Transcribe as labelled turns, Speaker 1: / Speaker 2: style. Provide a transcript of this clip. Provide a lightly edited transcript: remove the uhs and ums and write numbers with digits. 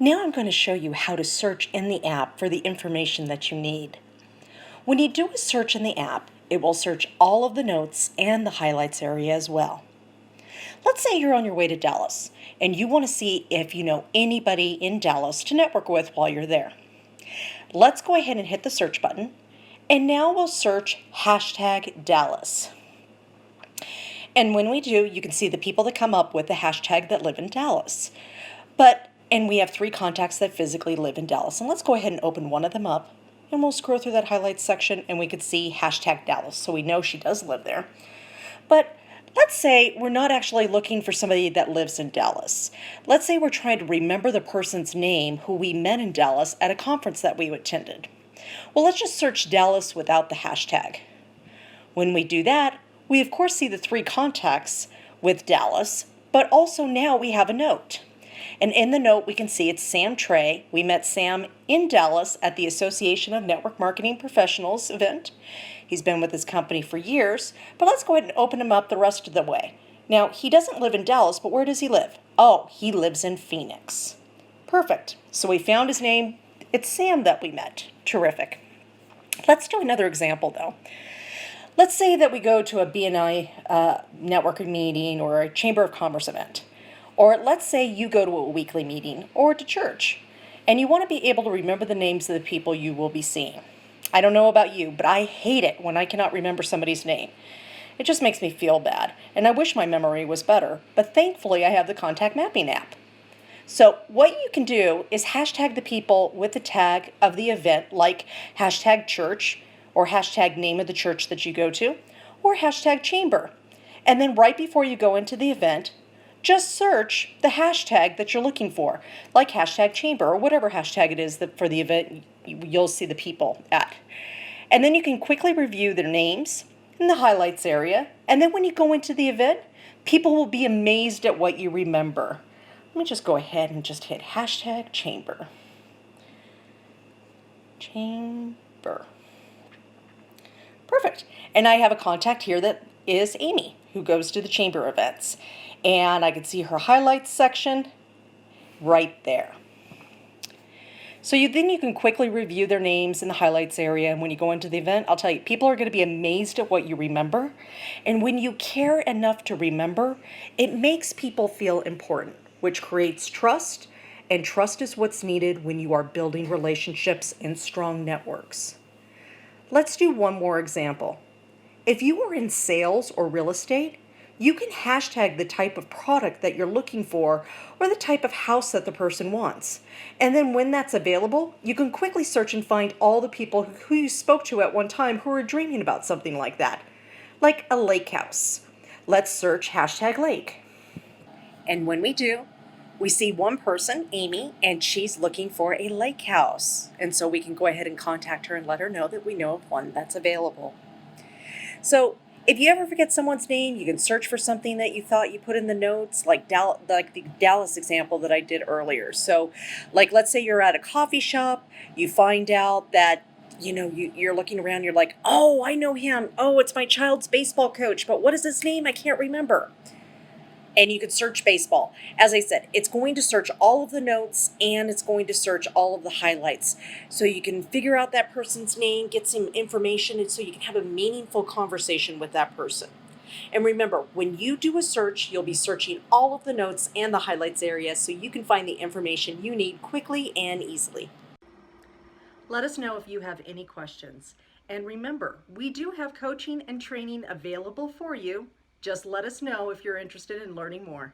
Speaker 1: Now I'm going to show you how to search in the app for the information that you need. When you do a search in the app, it will search all of the notes and the highlights area as well. Let's say you're on your way to Dallas and you want to see if you know anybody in Dallas to network with while you're there. Let's go ahead and hit the search button, and now we'll search hashtag Dallas. And when we do, you can see the people that come up with the hashtag that live in Dallas. And we have 3 contacts that physically live in Dallas. And let's go ahead and open one of them up, and we'll scroll through that highlights section and we can see hashtag Dallas. So we know she does live there. But let's say we're not actually looking for somebody that lives in Dallas. Let's say we're trying to remember the person's name who we met in Dallas at a conference that we attended. Well, let's just search Dallas without the hashtag. When we do that, we of course see the 3 contacts with Dallas, but also now we have a note. And in the note, we can see it's Sam Trey. We met Sam in Dallas at the Association of Network Marketing Professionals event. He's been with his company for years, but let's go ahead and open him up the rest of the way. Now, he doesn't live in Dallas, but where does he live? Oh, he lives in Phoenix. Perfect. So we found his name. It's Sam that we met. Terrific. Let's do another example, though. Let's say that we go to a BNI networking meeting or a Chamber of Commerce event. Or let's say you go to a weekly meeting or to church, and you want to be able to remember the names of the people you will be seeing. I don't know about you, but I hate it when I cannot remember somebody's name. It just makes me feel bad, and I wish my memory was better, but thankfully I have the contact mapping app. So what you can do is hashtag the people with the tag of the event, like hashtag church, or hashtag name of the church that you go to, or hashtag chamber. And then right before you go into the event, just search the hashtag that you're looking for, like hashtag chamber or whatever hashtag it is that for the event you'll see the people at. And then you can quickly review their names in the highlights area. And then when you go into the event, people will be amazed at what you remember. Let me just go ahead and just hit hashtag chamber. Chamber. Perfect. And I have a contact here that is Amy, who goes to the chamber events. And I can see her highlights section right there. So then you can quickly review their names in the highlights area. And when you go into the event, I'll tell you, people are going to be amazed at what you remember. And when you care enough to remember, it makes people feel important, which creates trust. And trust is what's needed when you are building relationships and strong networks. Let's do one more example. If you are in sales or real estate, you can hashtag the type of product that you're looking for or the type of house that the person wants. And then when that's available, you can quickly search and find all the people who you spoke to at one time who are dreaming about something like that, like a lake house. Let's search hashtag lake. And when we do, we see one person, Amy, and she's looking for a lake house. And so we can go ahead and contact her and let her know that we know of one that's available. So if you ever forget someone's name, you can search for something that you thought you put in the notes, like the Dallas example that I did earlier. So, like, let's say you're at a coffee shop, you find out that, you're looking around, you're like, oh, I know him. Oh, it's my child's baseball coach, but what is his name? I can't remember. And you can search baseball. As I said, it's going to search all of the notes and it's going to search all of the highlights. So you can figure out that person's name, get some information, and so you can have a meaningful conversation with that person. And remember, when you do a search, you'll be searching all of the notes and the highlights area so you can find the information you need quickly and easily. Let us know if you have any questions. And remember, we do have coaching and training available for you. Just let us know if you're interested in learning more.